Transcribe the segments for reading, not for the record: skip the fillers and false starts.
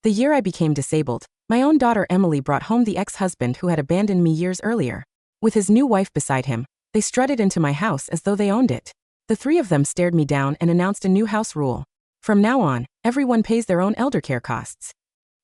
The year I became disabled, my own daughter Emily brought home the ex-husband who had abandoned me years earlier. With his new wife beside him, they strutted into my house as though they owned it. The three of them stared me down and announced a new house rule. From now on, everyone pays their own eldercare costs.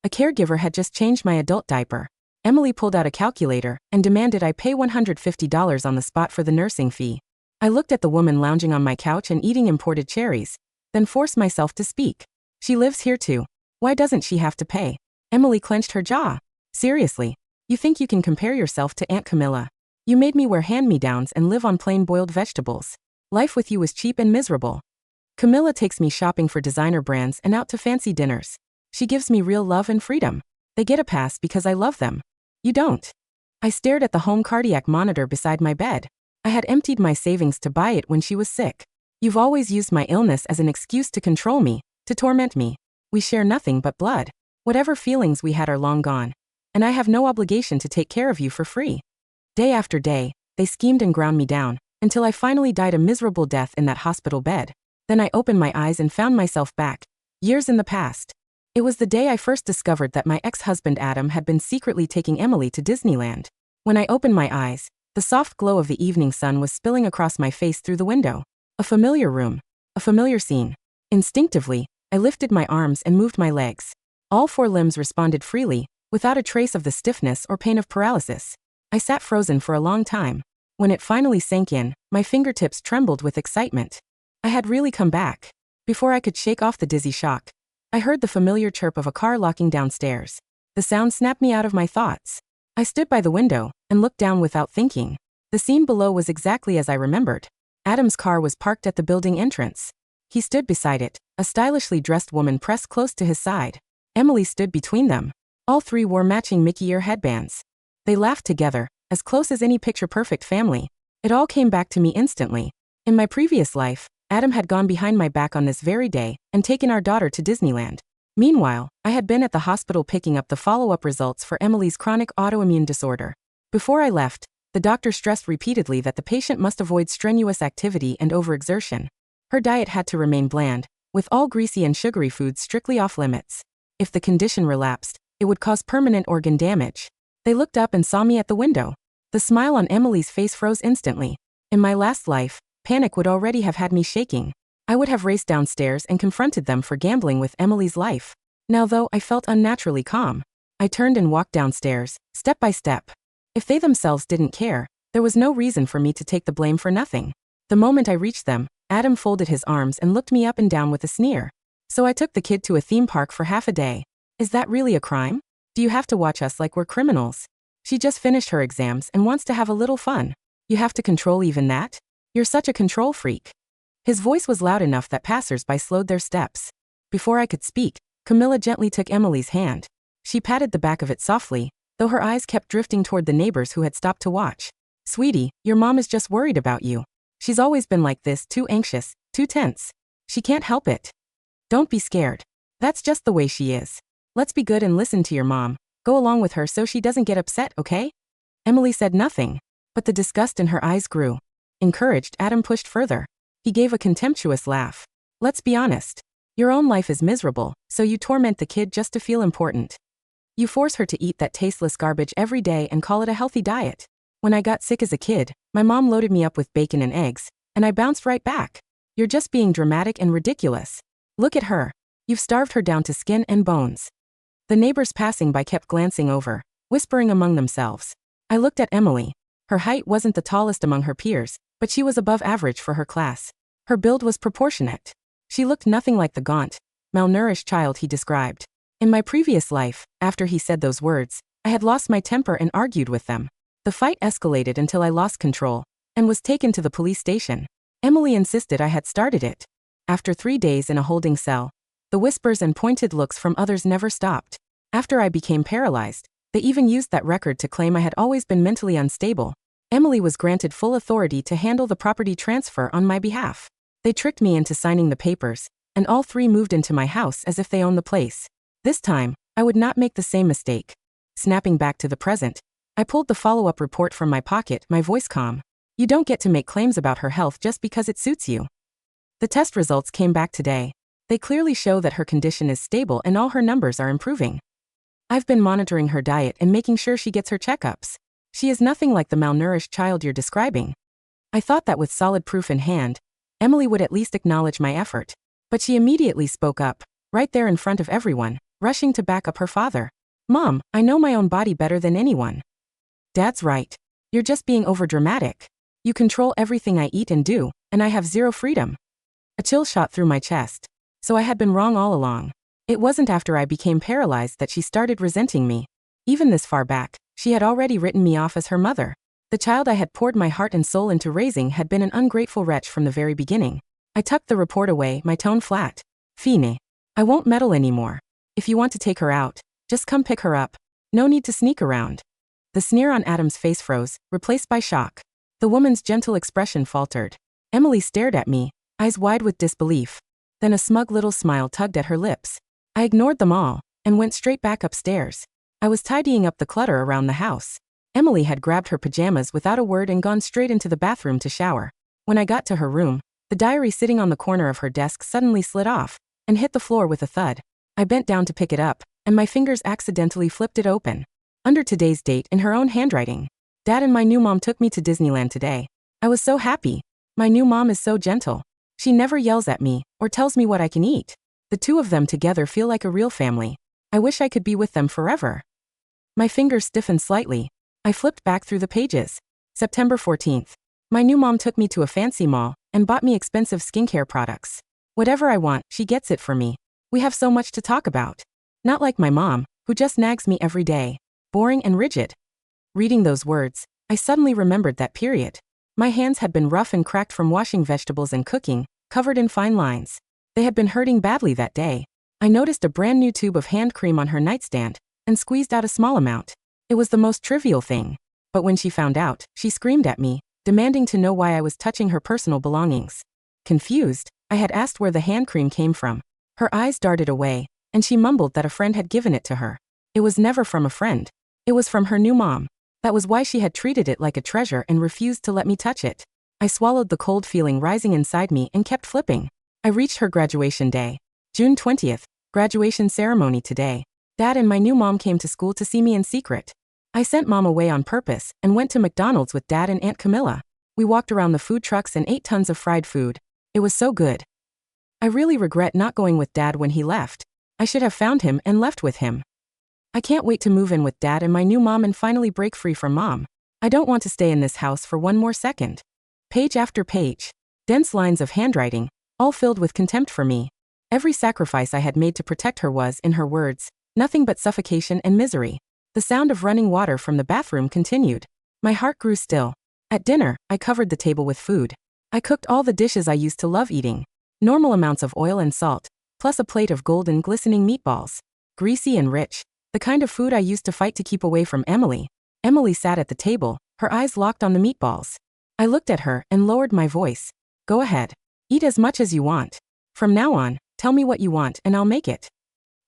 A caregiver had just changed my adult diaper. Emily pulled out a calculator and demanded I pay $150 on the spot for the nursing fee. I looked at the woman lounging on my couch and eating imported cherries, then forced myself to speak. She lives here too. Why doesn't she have to pay? Emily clenched her jaw. Seriously, you think you can compare yourself to Aunt Camilla? You made me wear hand-me-downs and live on plain boiled vegetables. Life with you was cheap and miserable. Camilla takes me shopping for designer brands and out to fancy dinners. She gives me real love and freedom. They get a pass because I love them. You don't. I stared at the home cardiac monitor beside my bed. I had emptied my savings to buy it when she was sick. You've always used my illness as an excuse to control me, to torment me. We share nothing but blood. Whatever feelings we had are long gone. And I have no obligation to take care of you for free. Day after day, they schemed and ground me down, until I finally died a miserable death in that hospital bed. Then I opened my eyes and found myself back, years in the past. It was the day I first discovered that my ex-husband Adam had been secretly taking Emily to Disneyland. When I opened my eyes, the soft glow of the evening sun was spilling across my face through the window. A familiar room. A familiar scene. Instinctively, I lifted my arms and moved my legs. All four limbs responded freely, without a trace of the stiffness or pain of paralysis. I sat frozen for a long time. When it finally sank in, my fingertips trembled with excitement. I had really come back. Before I could shake off the dizzy shock, I heard the familiar chirp of a car locking downstairs. The sound snapped me out of my thoughts. I stood by the window and looked down without thinking. The scene below was exactly as I remembered. Adam's car was parked at the building entrance. He stood beside it, a stylishly dressed woman pressed close to his side. Emily stood between them. All three wore matching Mickey ear headbands. They laughed together, as close as any picture-perfect family. It all came back to me instantly. In my previous life, Adam had gone behind my back on this very day and taken our daughter to Disneyland. Meanwhile, I had been at the hospital picking up the follow-up results for Emily's chronic autoimmune disorder. Before I left, the doctor stressed repeatedly that the patient must avoid strenuous activity and overexertion. Her diet had to remain bland, with all greasy and sugary foods strictly off limits. If the condition relapsed, it would cause permanent organ damage. They looked up and saw me at the window. The smile on Emily's face froze instantly. In my last life, panic would already have had me shaking. I would have raced downstairs and confronted them for gambling with Emily's life. Now though, I felt unnaturally calm. I turned and walked downstairs, step by step. If they themselves didn't care, there was no reason for me to take the blame for nothing. The moment I reached them, Adam folded his arms and looked me up and down with a sneer. So I took the kid to a theme park for half a day. Is that really a crime? Do you have to watch us like we're criminals? She just finished her exams and wants to have a little fun. You have to control even that? You're such a control freak. His voice was loud enough that passers-by slowed their steps. Before I could speak, Camilla gently took Emily's hand. She patted the back of it softly, though her eyes kept drifting toward the neighbors who had stopped to watch. Sweetie, your mom is just worried about you. She's always been like this, too anxious, too tense. She can't help it. Don't be scared. That's just the way she is. Let's be good and listen to your mom. Go along with her so she doesn't get upset, okay? Emily said nothing, but the disgust in her eyes grew. Encouraged, Adam pushed further. He gave a contemptuous laugh. Let's be honest. Your own life is miserable, so you torment the kid just to feel important. You force her to eat that tasteless garbage every day and call it a healthy diet. When I got sick as a kid, my mom loaded me up with bacon and eggs, and I bounced right back. You're just being dramatic and ridiculous. Look at her. You've starved her down to skin and bones. The neighbors passing by kept glancing over, whispering among themselves. I looked at Emily. Her height wasn't the tallest among her peers, but she was above average for her class. Her build was proportionate. She looked nothing like the gaunt, malnourished child he described. In my previous life, after he said those words, I had lost my temper and argued with them. The fight escalated until I lost control and was taken to the police station. Emily insisted I had started it. After 3 days in a holding cell, the whispers and pointed looks from others never stopped. After I became paralyzed, they even used that record to claim I had always been mentally unstable. Emily was granted full authority to handle the property transfer on my behalf. They tricked me into signing the papers, and all three moved into my house as if they owned the place. This time, I would not make the same mistake. Snapping back to the present, I pulled the follow-up report from my pocket, my voice calm. You don't get to make claims about her health just because it suits you. The test results came back today. They clearly show that her condition is stable and all her numbers are improving. I've been monitoring her diet and making sure she gets her checkups. She is nothing like the malnourished child you're describing. I thought that with solid proof in hand, Emily would at least acknowledge my effort. But she immediately spoke up, right there in front of everyone, rushing to back up her father. Mom, I know my own body better than anyone. Dad's right. You're just being overdramatic. You control everything I eat and do, and I have zero freedom. A chill shot through my chest. So I had been wrong all along. It wasn't after I became paralyzed that she started resenting me. Even this far back, she had already written me off as her mother. The child I had poured my heart and soul into raising had been an ungrateful wretch from the very beginning. I tucked the report away, my tone flat. Fine. I won't meddle anymore. If you want to take her out, just come pick her up. No need to sneak around. The sneer on Adam's face froze, replaced by shock. The woman's gentle expression faltered. Emily stared at me, eyes wide with disbelief. Then a smug little smile tugged at her lips. I ignored them all, and went straight back upstairs. I was tidying up the clutter around the house. Emily had grabbed her pajamas without a word and gone straight into the bathroom to shower. When I got to her room, the diary sitting on the corner of her desk suddenly slid off, and hit the floor with a thud. I bent down to pick it up, and my fingers accidentally flipped it open. Under today's date in her own handwriting. Dad and my new mom took me to Disneyland today. I was so happy. My new mom is so gentle. She never yells at me, or tells me what I can eat. The two of them together feel like a real family. I wish I could be with them forever. My fingers stiffened slightly. I flipped back through the pages. September 14th. My new mom took me to a fancy mall and bought me expensive skincare products. Whatever I want, she gets it for me. We have so much to talk about. Not like my mom, who just nags me every day. Boring and rigid. Reading those words, I suddenly remembered that period. My hands had been rough and cracked from washing vegetables and cooking, covered in fine lines. They had been hurting badly that day. I noticed a brand new tube of hand cream on her nightstand and squeezed out a small amount. It was the most trivial thing. But when she found out, she screamed at me, demanding to know why I was touching her personal belongings. Confused, I had asked where the hand cream came from. Her eyes darted away, and she mumbled that a friend had given it to her. It was never from a friend. It was from her new mom. That was why she had treated it like a treasure and refused to let me touch it. I swallowed the cold feeling rising inside me and kept flipping. I reached her graduation day. June 20th, graduation ceremony today. Dad and my new mom came to school to see me in secret. I sent Mom away on purpose and went to McDonald's with Dad and Aunt Camilla. We walked around the food trucks and ate tons of fried food. It was so good. I really regret not going with Dad when he left. I should have found him and left with him. I can't wait to move in with Dad and my new mom and finally break free from Mom. I don't want to stay in this house for one more second. Page after page. Dense lines of handwriting, all filled with contempt for me. Every sacrifice I had made to protect her was, in her words, nothing but suffocation and misery. The sound of running water from the bathroom continued. My heart grew still. At dinner, I covered the table with food. I cooked all the dishes I used to love eating. Normal amounts of oil and salt, plus a plate of golden glistening meatballs. Greasy and rich. The kind of food I used to fight to keep away from Emily. Emily sat at the table, her eyes locked on the meatballs. I looked at her and lowered my voice. Go ahead. Eat as much as you want. From now on, tell me what you want and I'll make it.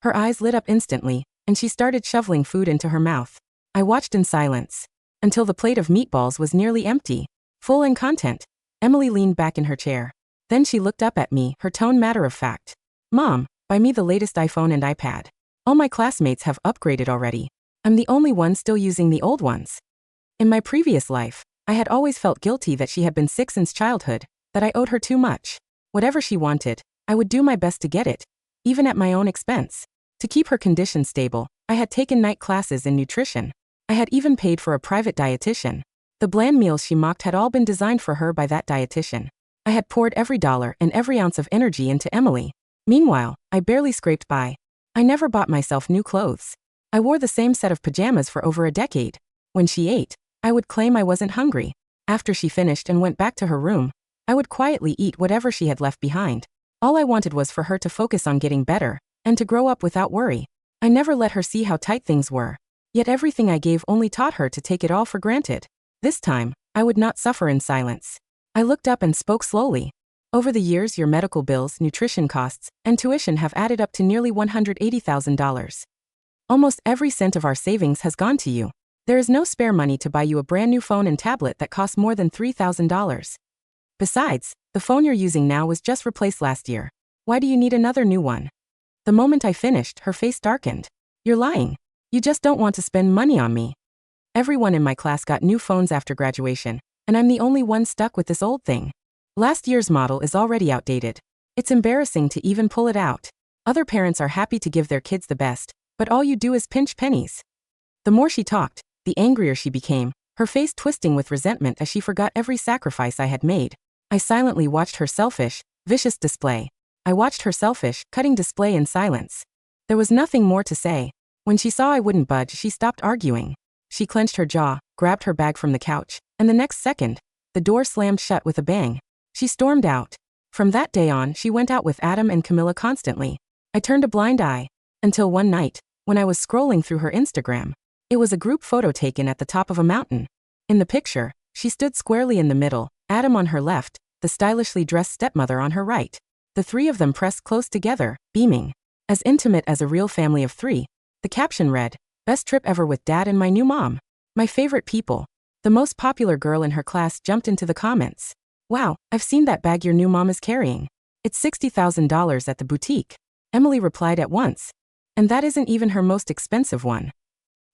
Her eyes lit up instantly, and she started shoveling food into her mouth. I watched in silence. Until the plate of meatballs was nearly empty. Full in content. Emily leaned back in her chair. Then she looked up at me, her tone matter-of-fact. Mom, buy me the latest iPhone and iPad. All my classmates have upgraded already. I'm the only one still using the old ones. In my previous life, I had always felt guilty that she had been sick since childhood, that I owed her too much. Whatever she wanted, I would do my best to get it, even at my own expense. To keep her condition stable, I had taken night classes in nutrition. I had even paid for a private dietitian. The bland meals she mocked had all been designed for her by that dietitian. I had poured every dollar and every ounce of energy into Emily. Meanwhile, I barely scraped by. I never bought myself new clothes. I wore the same set of pajamas for over a decade. When she ate, I would claim I wasn't hungry. After she finished and went back to her room, I would quietly eat whatever she had left behind. All I wanted was for her to focus on getting better, and to grow up without worry. I never let her see how tight things were. Yet everything I gave only taught her to take it all for granted. This time, I would not suffer in silence. I looked up and spoke slowly. Over the years, your medical bills, nutrition costs, and tuition have added up to nearly $180,000. Almost every cent of our savings has gone to you. There is no spare money to buy you a brand new phone and tablet that costs more than $3,000. Besides, the phone you're using now was just replaced last year. Why do you need another new one? The moment I finished, her face darkened. You're lying. You just don't want to spend money on me. Everyone in my class got new phones after graduation, and I'm the only one stuck with this old thing. Last year's model is already outdated. It's embarrassing to even pull it out. Other parents are happy to give their kids the best, but all you do is pinch pennies. The more she talked, the angrier she became, her face twisting with resentment as she forgot every sacrifice I had made. I silently watched her selfish, vicious display. I watched her selfish, cutting display in silence. There was nothing more to say. When she saw I wouldn't budge, she stopped arguing. She clenched her jaw, grabbed her bag from the couch, and the next second, the door slammed shut with a bang. She stormed out. From that day on, she went out with Adam and Camilla constantly. I turned a blind eye. Until one night, when I was scrolling through her Instagram. It was a group photo taken at the top of a mountain. In the picture, she stood squarely in the middle, Adam on her left, the stylishly dressed stepmother on her right. The three of them pressed close together, beaming. As intimate as a real family of three. The caption read, "Best trip ever with Dad and my new mom. My favorite people." The most popular girl in her class jumped into the comments. "Wow, I've seen that bag your new mom is carrying. It's $60,000 at the boutique." Emily replied at once. "And that isn't even her most expensive one."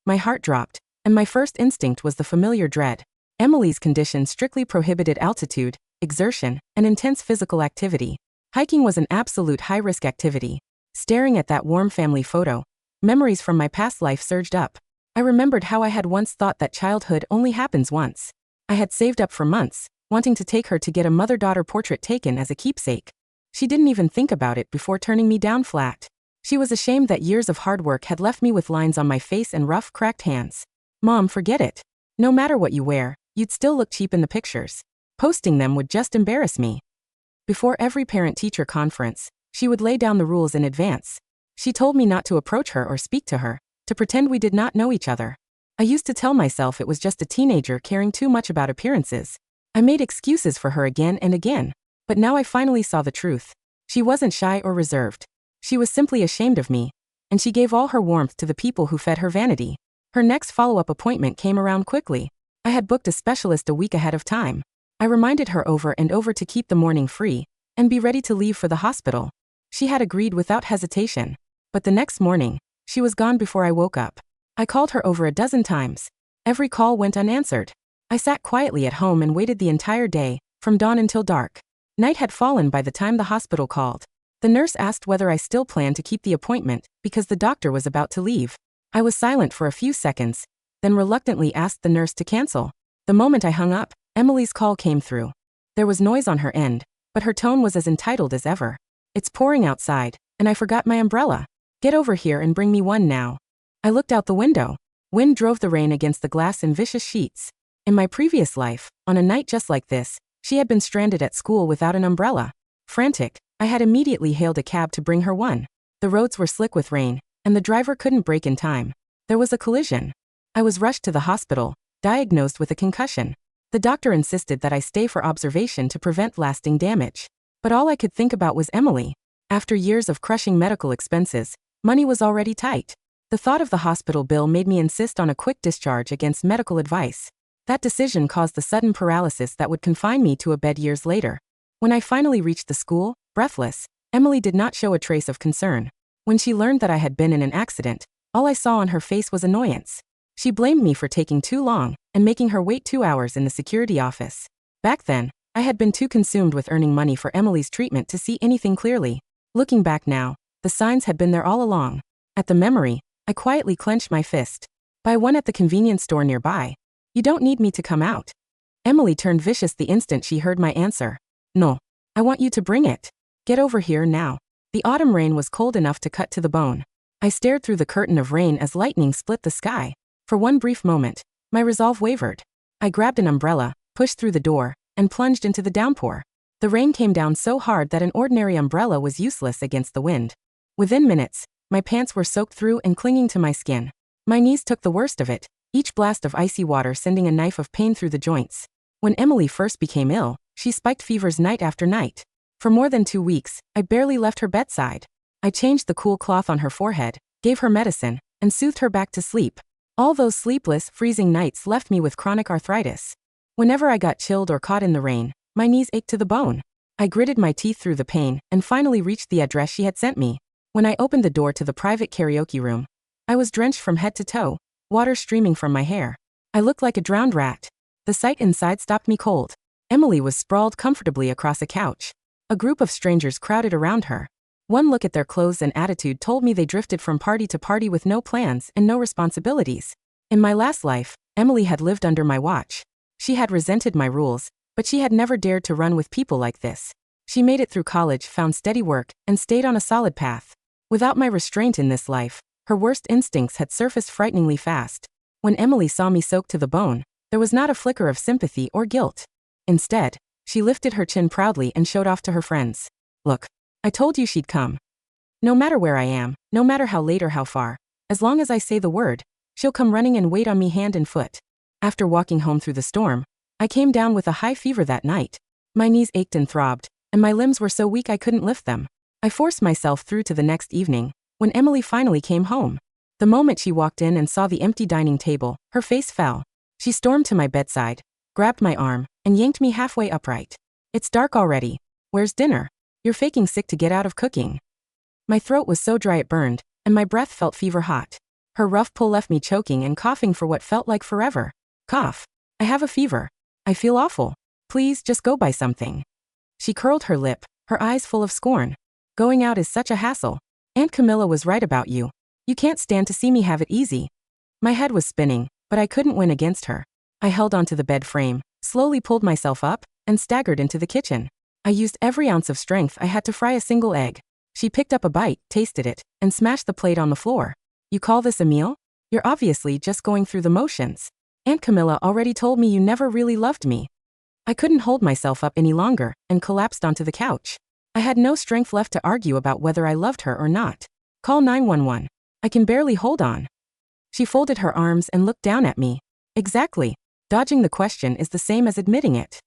My heart dropped, and my first instinct was the familiar dread. Emily's condition strictly prohibited altitude, exertion, and intense physical activity. Hiking was an absolute high-risk activity. Staring at that warm family photo, memories from my past life surged up. I remembered how I had once thought that childhood only happens once. I had saved up for months, wanting to take her to get a mother-daughter portrait taken as a keepsake. She didn't even think about it before turning me down flat. She was ashamed that years of hard work had left me with lines on my face and rough, cracked hands. "Mom, forget it. No matter what you wear, you'd still look cheap in the pictures. Posting them would just embarrass me." Before every parent-teacher conference, she would lay down the rules in advance. She told me not to approach her or speak to her, to pretend we did not know each other. I used to tell myself it was just a teenager caring too much about appearances. I made excuses for her again and again. But now I finally saw the truth. She wasn't shy or reserved. She was simply ashamed of me, and she gave all her warmth to the people who fed her vanity. Her next follow-up appointment came around quickly. I had booked a specialist a week ahead of time. I reminded her over and over to keep the morning free and be ready to leave for the hospital. She had agreed without hesitation. But the next morning, she was gone before I woke up. I called her over a dozen times. Every call went unanswered. I sat quietly at home and waited the entire day, from dawn until dark. Night had fallen by the time the hospital called. The nurse asked whether I still planned to keep the appointment because the doctor was about to leave. I was silent for a few seconds, then reluctantly asked the nurse to cancel. The moment I hung up, Emily's call came through. There was noise on her end, but her tone was as entitled as ever. "It's pouring outside, and I forgot my umbrella. Get over here and bring me one now." I looked out the window. Wind drove the rain against the glass in vicious sheets. In my previous life, on a night just like this, she had been stranded at school without an umbrella. Frantic, I had immediately hailed a cab to bring her one. The roads were slick with rain, and the driver couldn't brake in time. There was a collision. I was rushed to the hospital, diagnosed with a concussion. The doctor insisted that I stay for observation to prevent lasting damage. But all I could think about was Emily. After years of crushing medical expenses, money was already tight. The thought of the hospital bill made me insist on a quick discharge against medical advice. That decision caused the sudden paralysis that would confine me to a bed years later. When I finally reached the school, breathless, Emily did not show a trace of concern. When she learned that I had been in an accident, all I saw on her face was annoyance. She blamed me for taking too long and making her wait 2 hours in the security office. Back then, I had been too consumed with earning money for Emily's treatment to see anything clearly. Looking back now, the signs had been there all along. At the memory, I quietly clenched my fist. "Buy one at the convenience store nearby. You don't need me to come out." Emily turned vicious the instant she heard my answer. "No. I want you to bring it. Get over here now." The autumn rain was cold enough to cut to the bone. I stared through the curtain of rain as lightning split the sky. For one brief moment, my resolve wavered. I grabbed an umbrella, pushed through the door, and plunged into the downpour. The rain came down so hard that an ordinary umbrella was useless against the wind. Within minutes, my pants were soaked through and clinging to my skin. My knees took the worst of it, each blast of icy water sending a knife of pain through the joints. When Emily first became ill, she spiked fevers night after night. For more than 2 weeks, I barely left her bedside. I changed the cool cloth on her forehead, gave her medicine, and soothed her back to sleep. All those sleepless, freezing nights left me with chronic arthritis. Whenever I got chilled or caught in the rain, my knees ached to the bone. I gritted my teeth through the pain and finally reached the address she had sent me. When I opened the door to the private karaoke room, I was drenched from head to toe, water streaming from my hair. I looked like a drowned rat. The sight inside stopped me cold. Emily was sprawled comfortably across a couch. A group of strangers crowded around her. One look at their clothes and attitude told me they drifted from party to party with no plans and no responsibilities. In my last life, Emily had lived under my watch. She had resented my rules, but she had never dared to run with people like this. She made it through college, found steady work, and stayed on a solid path. Without my restraint in this life, her worst instincts had surfaced frighteningly fast. When Emily saw me soaked to the bone, there was not a flicker of sympathy or guilt. Instead, she lifted her chin proudly and showed off to her friends. Look, I told you she'd come. No matter where I am, no matter how late or how far, as long as I say the word, she'll come running and wait on me hand and foot. After walking home through the storm, I came down with a high fever that night. My knees ached and throbbed, and my limbs were so weak I couldn't lift them. I forced myself through to the next evening, when Emily finally came home. The moment she walked in and saw the empty dining table, her face fell. She stormed to my bedside, grabbed my arm, and yanked me halfway upright. It's dark already. Where's dinner? You're faking sick to get out of cooking. My throat was so dry it burned, and my breath felt fever hot. Her rough pull left me choking and coughing for what felt like forever. Cough. I have a fever. I feel awful. Please just go buy something. She curled her lip, her eyes full of scorn. Going out is such a hassle. Aunt Camilla was right about you. You can't stand to see me have it easy. My head was spinning, but I couldn't win against her. I held onto the bed frame, slowly pulled myself up, and staggered into the kitchen. I used every ounce of strength I had to fry a single egg. She picked up a bite, tasted it, and smashed the plate on the floor. You call this a meal? You're obviously just going through the motions. Aunt Camilla already told me you never really loved me. I couldn't hold myself up any longer and collapsed onto the couch. I had no strength left to argue about whether I loved her or not. Call 911. I can barely hold on. She folded her arms and looked down at me. Exactly. Dodging the question is the same as admitting it.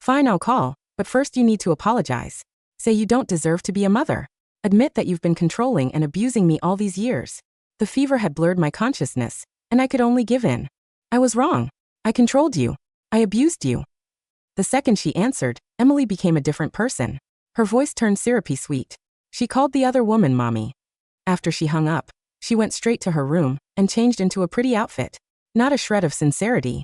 Fine, I'll call, but first you need to apologize. Say you don't deserve to be a mother. Admit that you've been controlling and abusing me all these years. The fever had blurred my consciousness, and I could only give in. I was wrong. I controlled you. I abused you. The second she answered, Emily became a different person. Her voice turned syrupy sweet. She called the other woman Mommy. After she hung up, she went straight to her room and changed into a pretty outfit. Not a shred of sincerity.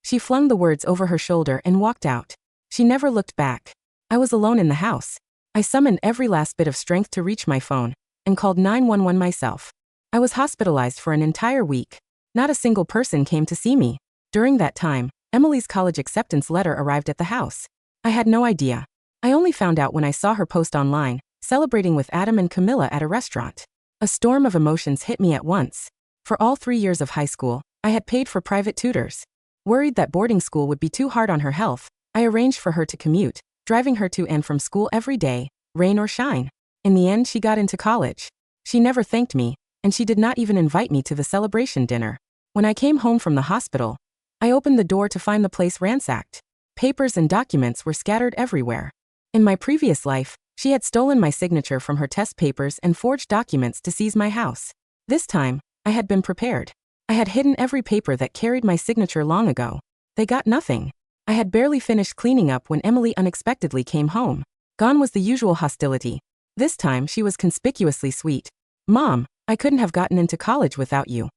She flung the words over her shoulder and walked out. She never looked back. I was alone in the house. I summoned every last bit of strength to reach my phone and called 911 myself. I was hospitalized for an entire week. Not a single person came to see me. During that time, Emily's college acceptance letter arrived at the house. I had no idea. I only found out when I saw her post online, celebrating with Adam and Camilla at a restaurant. A storm of emotions hit me at once. For all 3 years of high school, I had paid for private tutors. Worried that boarding school would be too hard on her health, I arranged for her to commute, driving her to and from school every day, rain or shine. In the end, she got into college. She never thanked me, and she did not even invite me to the celebration dinner. When I came home from the hospital, I opened the door to find the place ransacked. Papers and documents were scattered everywhere. In my previous life, she had stolen my signature from her test papers and forged documents to seize my house. This time, I had been prepared. I had hidden every paper that carried my signature long ago. They got nothing. I had barely finished cleaning up when Emily unexpectedly came home. Gone was the usual hostility. This time, she was conspicuously sweet. Mom, I couldn't have gotten into college without you.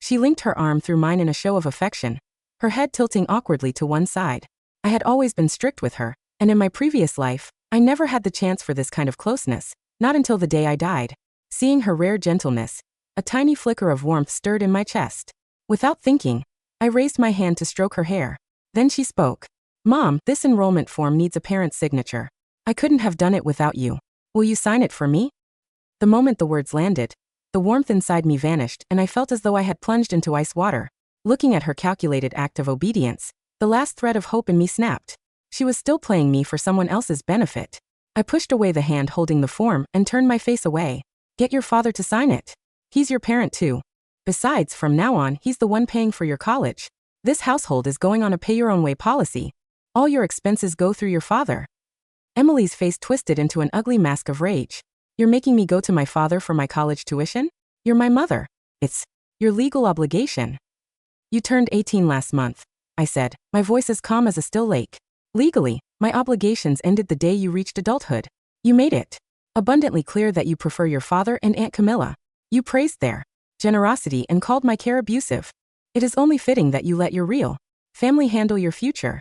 She linked her arm through mine in a show of affection, her head tilting awkwardly to one side. I had always been strict with her, and in my previous life, I never had the chance for this kind of closeness, not until the day I died. Seeing her rare gentleness, a tiny flicker of warmth stirred in my chest. Without thinking, I raised my hand to stroke her hair. Then she spoke. Mom, this enrollment form needs a parent's signature. I couldn't have done it without you. Will you sign it for me? The moment the words landed, the warmth inside me vanished and I felt as though I had plunged into ice water. Looking at her calculated act of obedience, the last thread of hope in me snapped. She was still playing me for someone else's benefit. I pushed away the hand holding the form and turned my face away. Get your father to sign it. He's your parent too. Besides, from now on, he's the one paying for your college. This household is going on a pay-your-own-way policy. All your expenses go through your father. Emily's face twisted into an ugly mask of rage. You're making me go to my father for my college tuition? You're my mother. It's your legal obligation. You turned 18 last month, I said, my voice as calm as a still lake. Legally, My obligations ended the day you reached adulthood. You made it abundantly clear that you prefer your father and Aunt Camilla. You praised their generosity and called my care abusive. It is only fitting that you let your real family handle your future.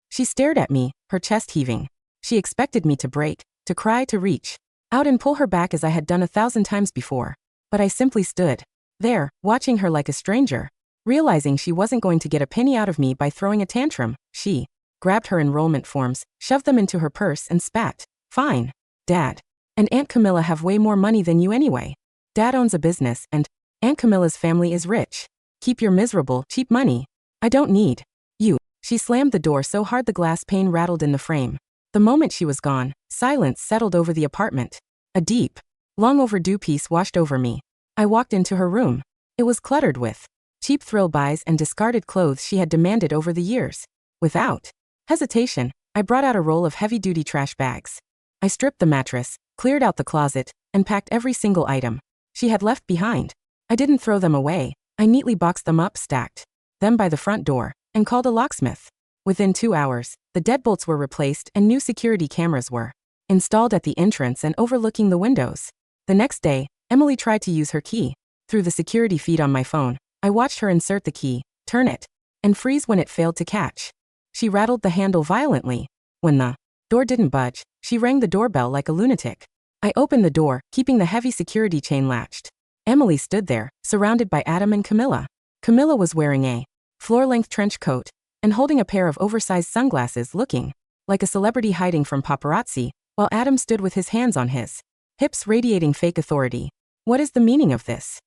She stared at me, her chest heaving. She expected me to break, to cry, to reach out and pull her back as I had done 1,000 times before. But I simply stood there, watching her like a stranger. Realizing she wasn't going to get a penny out of me by throwing a tantrum, she grabbed her enrollment forms, shoved them into her purse and spat. Fine. Dad and Aunt Camilla have way more money than you anyway. Dad owns a business and Aunt Camilla's family is rich. Keep your miserable, cheap money. I don't need you. She slammed the door so hard the glass pane rattled in the frame. The moment she was gone, silence settled over the apartment. A deep, long overdue peace washed over me. I walked into her room. It was cluttered with cheap thrill buys and discarded clothes she had demanded over the years. Without hesitation, I brought out a roll of heavy-duty trash bags. I stripped the mattress, cleared out the closet, and packed every single item she had left behind. I didn't throw them away. I neatly boxed them up, stacked them by the front door, and called a locksmith. Within 2 hours, the deadbolts were replaced and new security cameras were installed at the entrance and overlooking the windows. The next day, Emily tried to use her key. Through the security feed on my phone, I watched her insert the key, turn it, and freeze when it failed to catch. She rattled the handle violently. When the door didn't budge, she rang the doorbell like a lunatic. I opened the door, keeping the heavy security chain latched. Emily stood there, surrounded by Adam and Camilla. Camilla was wearing a floor-length trench coat and holding a pair of oversized sunglasses, looking like a celebrity hiding from paparazzi, while Adam stood with his hands on his hips, radiating fake authority. What is the meaning of this?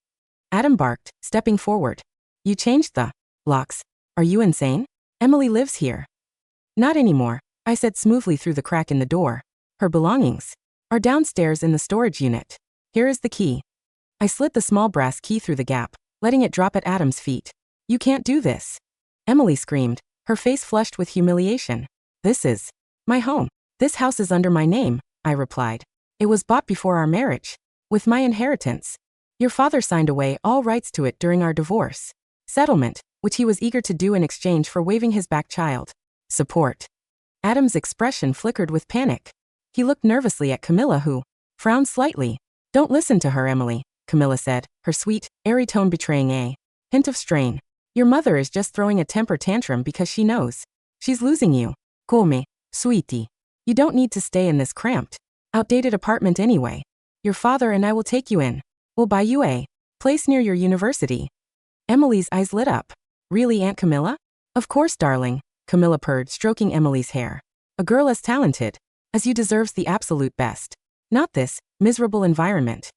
Adam barked, stepping forward. You changed the locks. Are you insane? Emily lives here. Not anymore, I said smoothly through the crack in the door. Her belongings are downstairs in the storage unit. Here is the key. I slid the small brass key through the gap, letting it drop at Adam's feet. You can't do this. Emily screamed, her face flushed with humiliation. This is my home. This house is under my name, I replied. It was bought before our marriage, with my inheritance. Your father signed away all rights to it during our divorce settlement, which he was eager to do in exchange for waiving his back child support. Adam's expression flickered with panic. He looked nervously at Camilla, who frowned slightly. Don't listen to her, Emily, Camilla said, her sweet, airy tone betraying a hint of strain. Your mother is just throwing a temper tantrum because she knows she's losing you. Come, sweetie. You don't need to stay in this cramped, outdated apartment anyway. Your father and I will take you in. We'll buy you a place near your university. Emily's eyes lit up. Really, Aunt Camilla? Of course, darling, Camilla purred, stroking Emily's hair. A girl as talented as you deserves the absolute best. Not this miserable environment.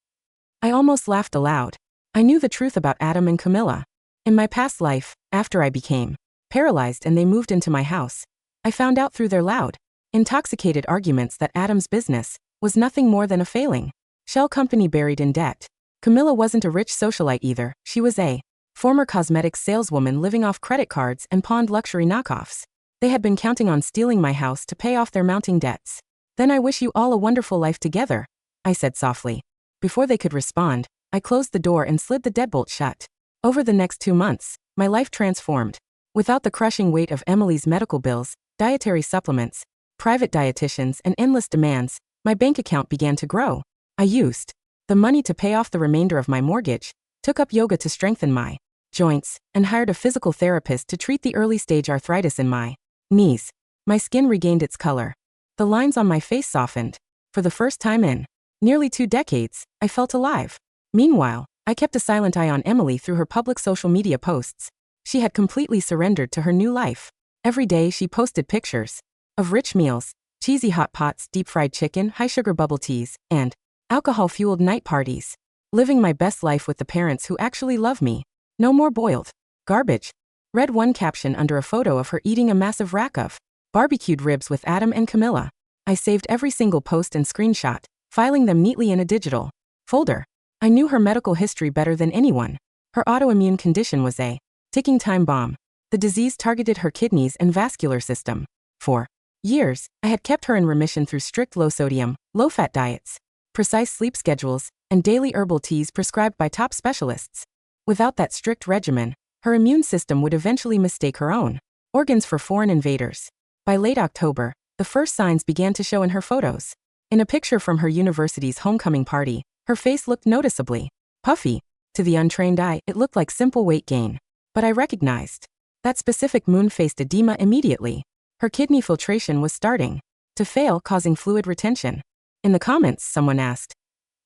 I almost laughed aloud. I knew the truth about Adam and Camilla. In my past life, after I became paralyzed and they moved into my house, I found out through their loud, intoxicated arguments that Adam's business was nothing more than a failing shell company buried in debt. Camilla wasn't a rich socialite either. She was a former cosmetics saleswoman living off credit cards and pawned luxury knockoffs. They had been counting on stealing my house to pay off their mounting debts. Then I wish you all a wonderful life together, I said softly. Before they could respond, I closed the door and slid the deadbolt shut. Over the next 2 months, my life transformed. Without the crushing weight of Emily's medical bills, dietary supplements, private dietitians, and endless demands, my bank account began to grow. I used the money to pay off the remainder of my mortgage, took up yoga to strengthen my joints, and hired a physical therapist to treat the early-stage arthritis in my knees. My skin regained its color. The lines on my face softened. For the first time in nearly 2 decades, I felt alive. Meanwhile, I kept a silent eye on Emily through her public social media posts. She had completely surrendered to her new life. Every day she posted pictures of rich meals, cheesy hot pots, deep-fried chicken, high-sugar bubble teas, and alcohol-fueled night parties. Living my best life with the parents who actually love me. No more boiled garbage. Read one caption under a photo of her eating a massive rack of barbecued ribs with Adam and Camilla. I saved every single post and screenshot, filing them neatly in a digital folder. I knew her medical history better than anyone. Her autoimmune condition was a ticking time bomb. The disease targeted her kidneys and vascular system. For years, I had kept her in remission through strict low-sodium, low-fat diets, precise sleep schedules, and daily herbal teas prescribed by top specialists. Without that strict regimen, her immune system would eventually mistake her own organs for foreign invaders. By late October, The first signs began to show in her photos. In a picture from her university's homecoming party, her face looked noticeably puffy. To the untrained eye, it looked like simple weight gain. But I recognized that specific moon-faced edema immediately. Her kidney filtration was starting to fail, causing fluid retention. In the comments, someone asked,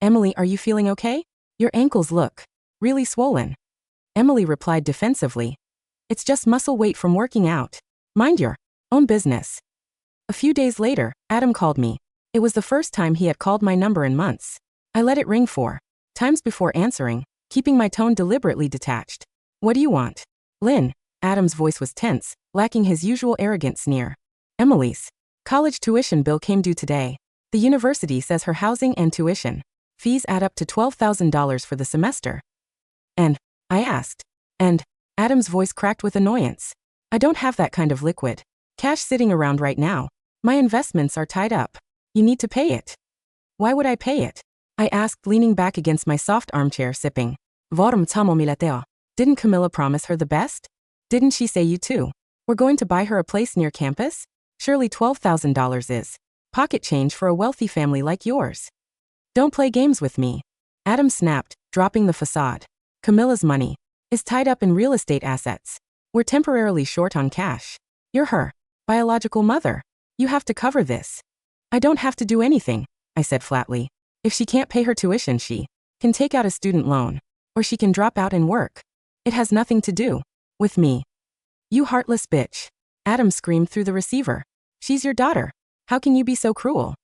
"Emily, are you feeling okay? Your ankles look really swollen." Emily replied defensively, "It's just muscle weight from working out. Mind your own business." A few days later, Adam called me. It was the first time he had called my number in months. I let it ring 4 times before answering, keeping my tone deliberately detached. "What do you want?" "Lynn." Adam's voice was tense, lacking his usual arrogant sneer. "Emily's college tuition bill came due today. The university says her housing and tuition fees add up to $12,000 for the semester." "And?" I asked. "And?" Adam's voice cracked with annoyance. "I don't have that kind of liquid cash sitting around right now. My investments are tied up. You need to pay it." "Why would I pay it?" I asked, leaning back against my soft armchair, sipping. "Vorm tamo milateo." Didn't Camilla promise her the best? Didn't she say you too were going to buy her a place near campus? Surely $12,000 is pocket change for a wealthy family like yours. "Don't play games with me," Adam snapped, dropping the facade. "Camilla's money is tied up in real estate assets. We're temporarily short on cash. You're her biological mother. You have to cover this." "I don't have to do anything," I said flatly. "If she can't pay her tuition, she can take out a student loan. Or she can drop out and work. It has nothing to do with me." "You heartless bitch," Adam screamed through the receiver. "She's your daughter. How can you be so cruel?"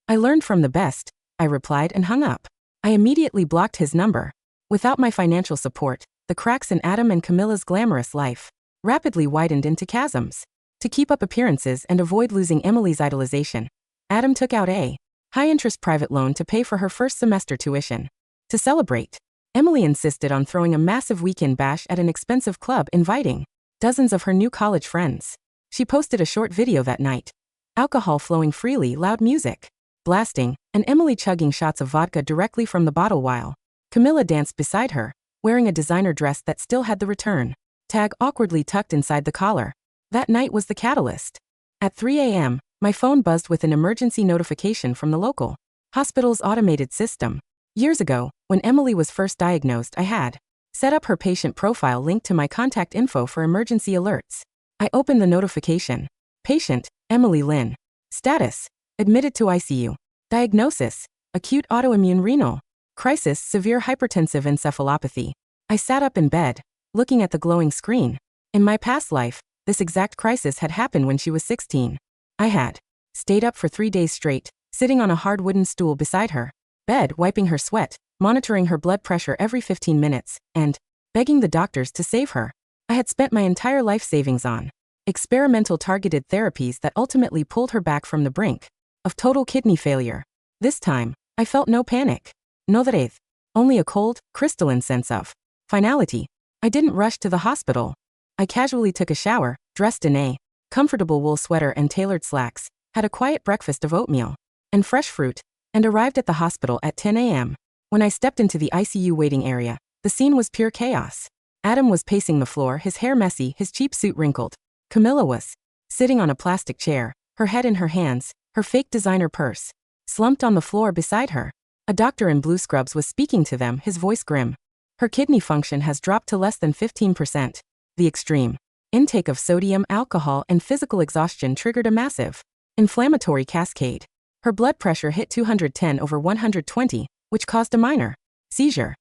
"I learned from the best," I replied and hung up. I immediately blocked his number. Without my financial support, the cracks in Adam and Camilla's glamorous life rapidly widened into chasms. To keep up appearances and avoid losing Emily's idolization, Adam took out a high-interest private loan to pay for her first semester tuition. To celebrate, Emily insisted on throwing a massive weekend bash at an expensive club, inviting dozens of her new college friends. She posted a short video that night. Alcohol flowing freely, loud music blasting, and Emily chugging shots of vodka directly from the bottle while Camilla danced beside her, wearing a designer dress that still had the return tag awkwardly tucked inside the collar. That night was the catalyst. At 3 a.m., my phone buzzed with an emergency notification from the local hospital's automated system. Years ago, when Emily was first diagnosed, I had set up her patient profile linked to my contact info for emergency alerts. I opened the notification. Patient, Emily Lynn. Status, admitted to ICU. Diagnosis, acute autoimmune renal crisis, severe hypertensive encephalopathy. I sat up in bed, looking at the glowing screen. In my past life, this exact crisis had happened when she was 16. I had stayed up for 3 days straight, sitting on a hard wooden stool beside her bed, wiping her sweat, monitoring her blood pressure every 15 minutes, and begging the doctors to save her. I had spent my entire life savings on experimental targeted therapies that ultimately pulled her back from the brink of total kidney failure. This time, I felt no panic, no dread, only a cold, crystalline sense of finality. I didn't rush to the hospital. I casually took a shower, dressed in a comfortable wool sweater and tailored slacks, had a quiet breakfast of oatmeal and fresh fruit, and arrived at the hospital at 10 a.m. When I stepped into the ICU waiting area, the scene was pure chaos. Adam was pacing the floor, his hair messy, his cheap suit wrinkled. Camilla was sitting on a plastic chair, her head in her hands, her fake designer purse slumped on the floor beside her. A doctor in blue scrubs was speaking to them, his voice grim. "Her kidney function has dropped to less than 15%. The extreme intake of sodium, alcohol, and physical exhaustion triggered a massive inflammatory cascade. Her blood pressure hit 210/120, which caused a minor seizure."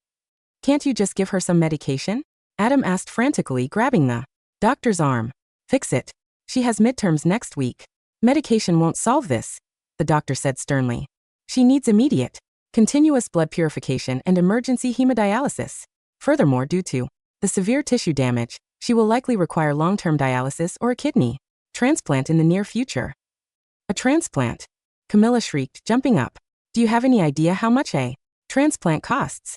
"Can't you just give her some medication?" Adam asked frantically, grabbing the doctor's arm. "Fix it. She has midterms next week. Medication won't solve this," the doctor said sternly. "She needs immediate, continuous blood purification and emergency hemodialysis. Furthermore, due to the severe tissue damage, she will likely require long-term dialysis or a kidney transplant in the near future." "A transplant?" Camilla shrieked, jumping up. "Do you have any idea how much a transplant costs?"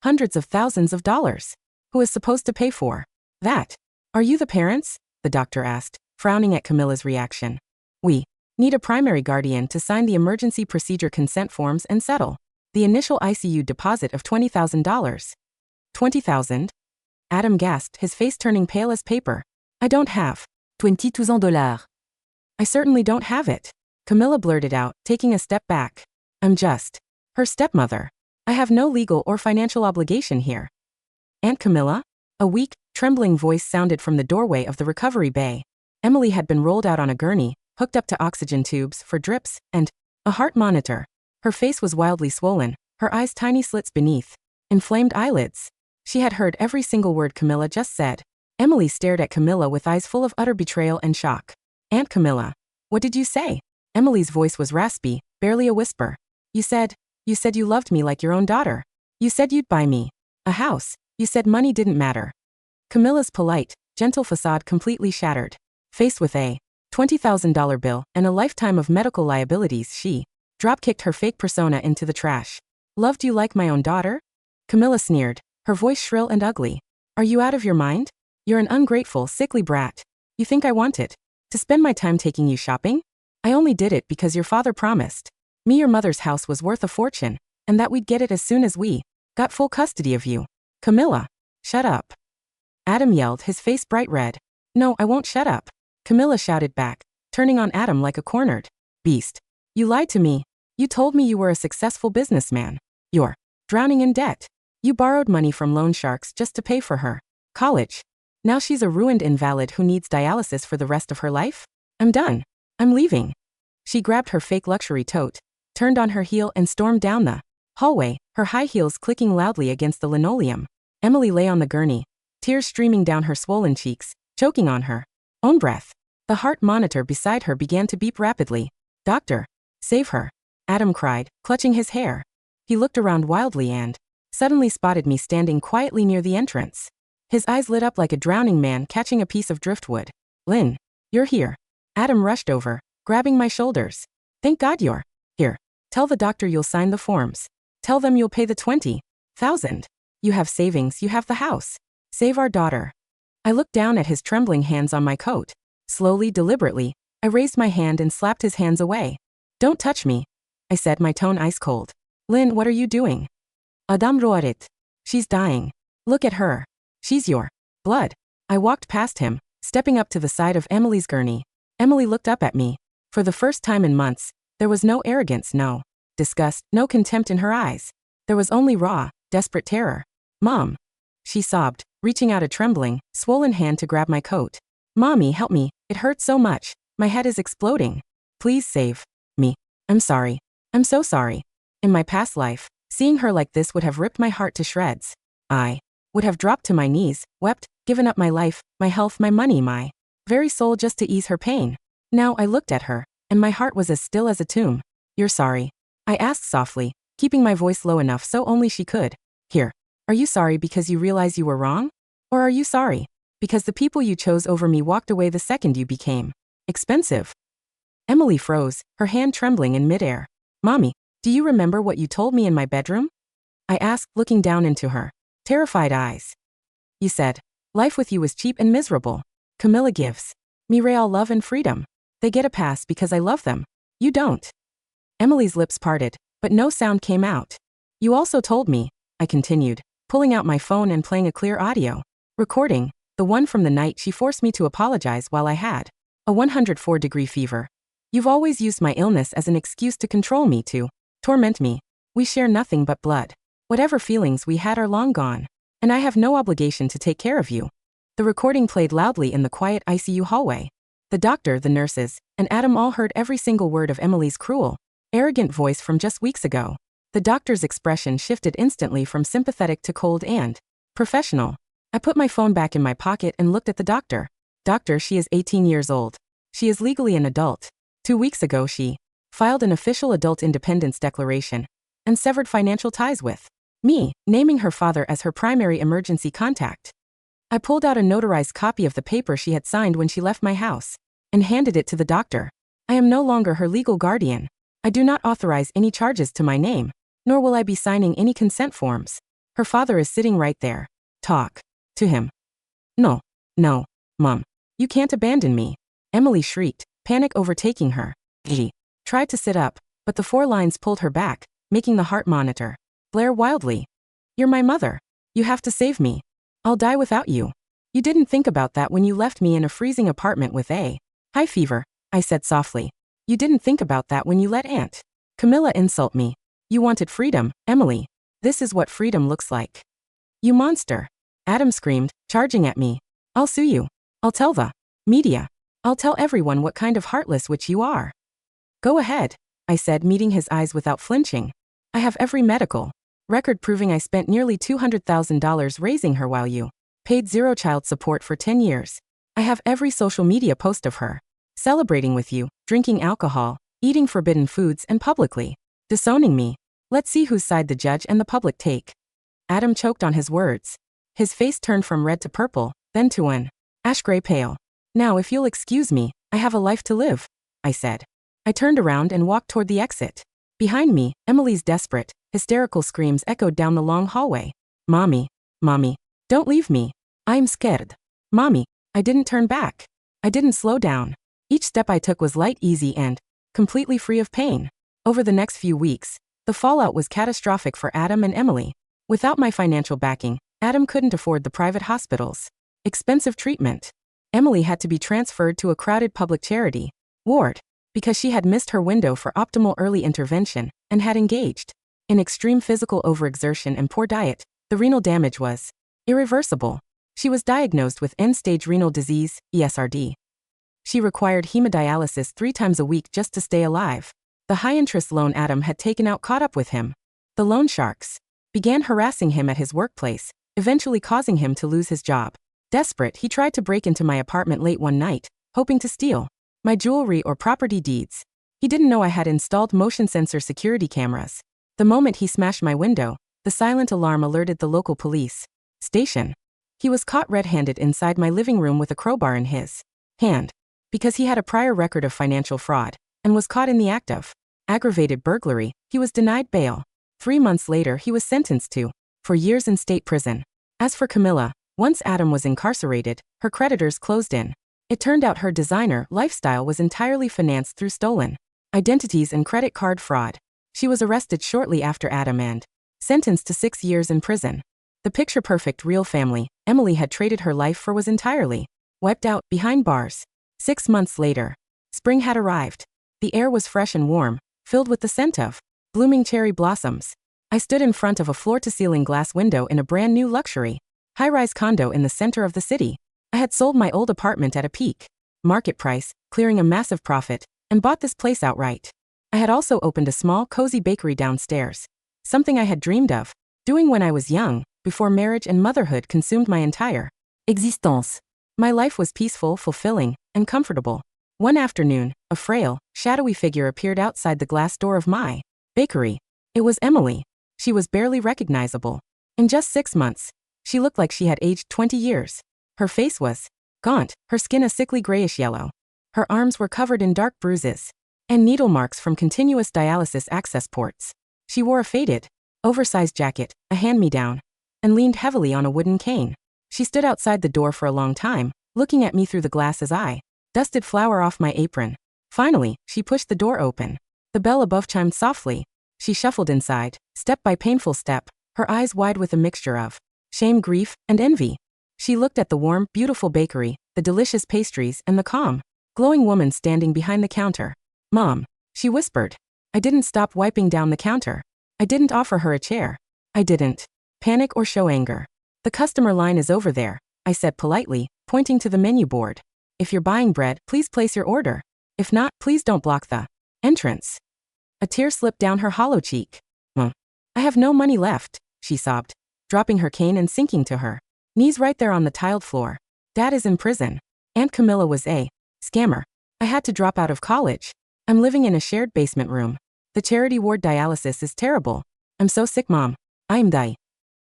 "Hundreds of thousands of dollars. Who is supposed to pay for that?" "Are you the parents?" the doctor asked, frowning at Camilla's reaction. "We need a primary guardian to sign the emergency procedure consent forms and settle the initial ICU deposit of $20,000. $20,000? Adam gasped, his face turning pale as paper. "I don't have $22,000. I certainly don't have it. Camilla blurted out, taking a step back. I'm just her stepmother. I have no legal or financial obligation here. Aunt Camilla? A weak, trembling voice sounded from the doorway of the recovery bay. Emily had been rolled out on a gurney, hooked up to oxygen tubes for drips, and a heart monitor. Her face was wildly swollen, her eyes tiny slits beneath inflamed eyelids. She had heard every single word Camilla just said. Emily stared at Camilla with eyes full of utter betrayal and shock. Aunt Camilla, what did you say? Emily's voice was raspy, barely a whisper. You said you loved me like your own daughter. You said you'd buy me a house. You said money didn't matter. Camilla's polite, gentle facade completely shattered. Faced with a $20,000 bill and a lifetime of medical liabilities, she drop-kicked her fake persona into the trash. Loved you like my own daughter? Camilla sneered, her voice shrill and ugly. Are you out of your mind? You're an ungrateful, sickly brat. You think I wanted to spend my time taking you shopping? I only did it because your father promised me your mother's house was worth a fortune, and that we'd get it as soon as we got full custody of you. Camilla, shut up. Adam yelled, his face bright red. No, I won't shut up. Camilla shouted back, turning on Adam like a cornered beast. You lied to me. You told me you were a successful businessman. You're drowning in debt. You borrowed money from loan sharks just to pay for her college. Now she's a ruined invalid who needs dialysis for the rest of her life? I'm done. I'm leaving. She grabbed her fake luxury tote, turned on her heel and stormed down the hallway, her high heels clicking loudly against the linoleum. Emily lay on the gurney, tears streaming down her swollen cheeks, choking on her own breath. The heart monitor beside her began to beep rapidly. Doctor, save her, Adam cried, clutching his hair. He looked around wildly and suddenly spotted me standing quietly near the entrance. His eyes lit up like a drowning man catching a piece of driftwood. Lynn, you're here. Adam rushed over, grabbing my shoulders. Thank God you're here. Tell the doctor you'll sign the forms. Tell them you'll pay the $20,000. You have savings, you have the house. Save our daughter. I looked down at his trembling hands on my coat. Slowly, deliberately, I raised my hand and slapped his hands away. Don't touch me, I said, my tone ice cold. Lynn, what are you doing? Adam wrote it. She's dying. Look at her. She's your blood. I walked past him, stepping up to the side of Emily's gurney. Emily looked up at me. For the first time in months, there was no arrogance, no disgust, no contempt in her eyes. There was only raw, desperate terror. Mom, she sobbed, reaching out a trembling, swollen hand to grab my coat. Mommy, help me. It hurts so much. My head is exploding. Please save me. I'm sorry. I'm so sorry. In my past life, seeing her like this would have ripped my heart to shreds. I would have dropped to my knees, wept, given up my life, my health, my money, my very soul just to ease her pain. Now I looked at her, and my heart was as still as a tomb. You're sorry? I asked softly, keeping my voice low enough so only she could hear. Are you sorry because you realize you were wrong? Or are you sorry because the people you chose over me walked away the second you became expensive? Emily froze, her hand trembling in midair. Mommy, do you remember what you told me in my bedroom? I asked, looking down into her terrified eyes. You said, life with you was cheap and miserable. Camilla gives me real love and freedom. They get a pass because I love them. You don't. Emily's lips parted, but no sound came out. You also told me, I continued, pulling out my phone and playing a clear audio recording, the one from the night she forced me to apologize while I had a 104-degree fever. You've always used my illness as an excuse to control me, to torment me. We share nothing but blood. Whatever feelings we had are long gone, and I have no obligation to take care of you. The recording played loudly in the quiet ICU hallway. The doctor, the nurses, and Adam all heard every single word of Emily's cruel, arrogant voice from just weeks ago. The doctor's expression shifted instantly from sympathetic to cold and professional. I put my phone back in my pocket and looked at the doctor. Doctor, she is 18 years old. She is legally an adult. 2 weeks ago she filed an official adult independence declaration and severed financial ties with me, naming her father as her primary emergency contact. I pulled out a notarized copy of the paper she had signed when she left my house and handed it to the doctor. I am no longer her legal guardian. I do not authorize any charges to my name, nor will I be signing any consent forms. Her father is sitting right there. Talk to him. No, Mom. You can't abandon me. Emily shrieked, panic overtaking her. She tried to sit up, but the 4 lines pulled her back, making the heart monitor blare wildly. You're my mother. You have to save me. I'll die without you. You didn't think about that when you left me in a freezing apartment with a high fever. I said softly. You didn't think about that when you let Aunt Camilla insult me. You wanted freedom, Emily. This is what freedom looks like. You monster. Adam screamed, charging at me. I'll sue you. I'll tell the media. I'll tell everyone what kind of heartless witch you are. Go ahead, I said, meeting his eyes without flinching. I have every medical record proving I spent nearly $200,000 raising her while you paid zero child support for 10 years. I have every social media post of her celebrating with you, drinking alcohol, eating forbidden foods, and publicly disowning me. Let's see whose side the judge and the public take. Adam choked on his words. His face turned from red to purple, then to an ash-gray pale. Now, if you'll excuse me, I have a life to live, I said. I turned around and walked toward the exit. Behind me, Emily's desperate, hysterical screams echoed down the long hallway. Mommy, Mommy, don't leave me. I'm scared. Mommy. I didn't turn back. I didn't slow down. Each step I took was light, easy, and completely free of pain. Over the next few weeks, the fallout was catastrophic for Adam and Emily. Without my financial backing, Adam couldn't afford the private hospitals' expensive treatment. Emily had to be transferred to a crowded public charity ward because she had missed her window for optimal early intervention and had engaged in extreme physical overexertion and poor diet. The renal damage was irreversible. She was diagnosed with end-stage renal disease, ESRD. She required hemodialysis 3 times a week just to stay alive. The high-interest loan Adam had taken out caught up with him. The loan sharks began harassing him at his workplace, eventually causing him to lose his job. Desperate, he tried to break into my apartment late one night, hoping to steal my jewelry or property deeds. He didn't know I had installed motion sensor security cameras. The moment he smashed my window, the silent alarm alerted the local police station. He was caught red-handed inside my living room with a crowbar in his hand. Because he had a prior record of financial fraud and was caught in the act of aggravated burglary, he was denied bail. 3 months later, he was sentenced to 4 years in state prison. As for Camilla, once Adam was incarcerated, her creditors closed in. It turned out her designer lifestyle was entirely financed through stolen identities and credit card fraud. She was arrested shortly after Adam and sentenced to 6 years in prison. The picture-perfect real family Emily had traded her life for was entirely wiped out behind bars. 6 months later, spring had arrived. The air was fresh and warm, filled with the scent of blooming cherry blossoms. I stood in front of a floor-to-ceiling glass window in a brand-new luxury high-rise condo in the center of the city. I had sold my old apartment at a peak market price, clearing a massive profit, and bought this place outright. I had also opened a small, cozy bakery downstairs, something I had dreamed of doing when I was young, before marriage and motherhood consumed my entire existence. My life was peaceful, fulfilling, and comfortable. One afternoon, a frail, shadowy figure appeared outside the glass door of my bakery. It was Emily. She was barely recognizable. In just 6 months, she looked like she had aged 20 years. Her face was gaunt, her skin a sickly grayish yellow. Her arms were covered in dark bruises and needle marks from continuous dialysis access ports. She wore a faded, oversized jacket, a hand-me-down, and leaned heavily on a wooden cane. She stood outside the door for a long time, looking at me through the glass as I dusted flour off my apron. Finally, she pushed the door open. The bell above chimed softly. She shuffled inside, step by painful step, her eyes wide with a mixture of shame, grief, and envy. She looked at the warm, beautiful bakery, the delicious pastries, and the calm, glowing woman standing behind the counter. Mom, she whispered. I didn't stop wiping down the counter. I didn't offer her a chair. I didn't panic or show anger. The customer line is over there, I said politely, pointing to the menu board. If you're buying bread, please place your order. If not, please don't block the entrance. A tear slipped down her hollow cheek. I have no money left, she sobbed, dropping her cane and sinking to her knees right there on the tiled floor. Dad is in prison. Aunt Camilla was a scammer. I had to drop out of college. I'm living in a shared basement room. The charity ward dialysis is terrible. I'm so sick, Mom. I'm die.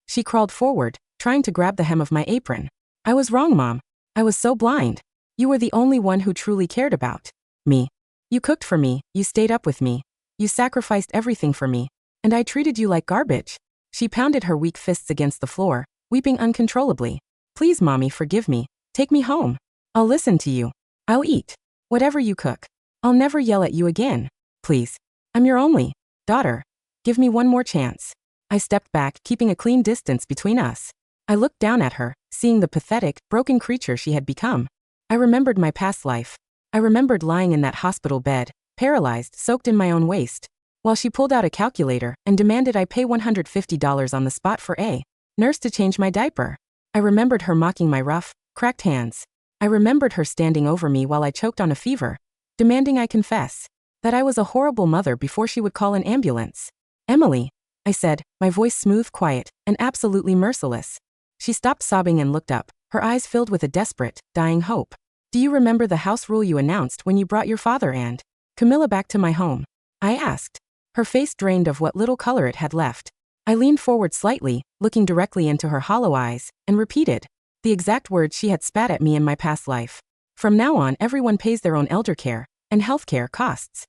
She crawled forward, trying to grab the hem of my apron. I was wrong, Mom. I was so blind. You were the only one who truly cared about me. You cooked for me, you stayed up with me. You sacrificed everything for me. And I treated you like garbage. She pounded her weak fists against the floor, weeping uncontrollably. Please, Mommy, forgive me. Take me home. I'll listen to you. I'll eat whatever you cook. I'll never yell at you again. Please. I'm your only daughter. Give me one more chance. I stepped back, keeping a clean distance between us. I looked down at her, seeing the pathetic, broken creature she had become. I remembered my past life. I remembered lying in that hospital bed, paralyzed, soaked in my own waste, while she pulled out a calculator and demanded I pay $150 on the spot for a nurse to change my diaper. I remembered her mocking my rough, cracked hands. I remembered her standing over me while I choked on a fever, demanding I confess that I was a horrible mother before she would call an ambulance. Emily, I said, my voice smooth, quiet, and absolutely merciless. She stopped sobbing and looked up, her eyes filled with a desperate, dying hope. Do you remember the house rule you announced when you brought your father and Camilla back to my home? I asked. Her face drained of what little color it had left. I leaned forward slightly, looking directly into her hollow eyes, and repeated the exact words she had spat at me in my past life. From now on, everyone pays their own eldercare and healthcare costs.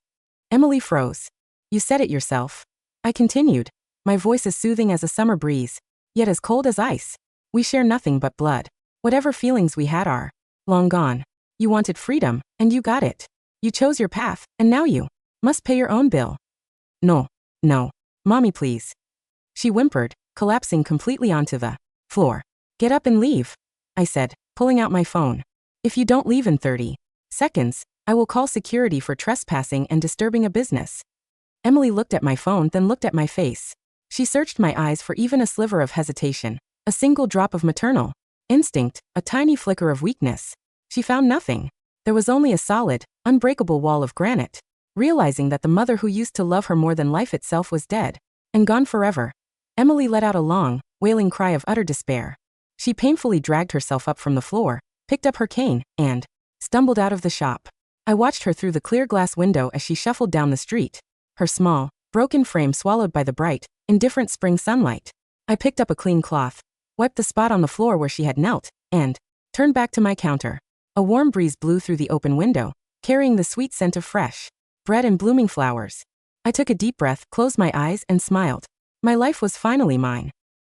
Emily froze. You said it yourself. I continued, my voice as soothing as a summer breeze, yet as cold as ice. We share nothing but blood. Whatever feelings we had are long gone. You wanted freedom, and you got it. You chose your path, and now you must pay your own bill. No. Mommy, please. She whimpered, collapsing completely onto the floor. Get up and leave, I said, pulling out my phone. If you don't leave in 30 seconds, I will call security for trespassing and disturbing a business. Emily looked at my phone, then looked at my face. She searched my eyes for even a sliver of hesitation, a single drop of maternal instinct, a tiny flicker of weakness. She found nothing. There was only a solid, unbreakable wall of granite. Realizing that the mother who used to love her more than life itself was dead and gone forever, Emily let out a long, wailing cry of utter despair. She painfully dragged herself up from the floor, picked up her cane, and stumbled out of the shop. I watched her through the clear glass window as she shuffled down the street, her small, broken frame swallowed by the bright, indifferent spring sunlight. I picked up a clean cloth, wiped the spot on the floor where she had knelt, and turned back to my counter. A warm breeze blew through the open window, carrying the sweet scent of fresh bread and blooming flowers. I took a deep breath, closed my eyes, and smiled. My life was finally mine.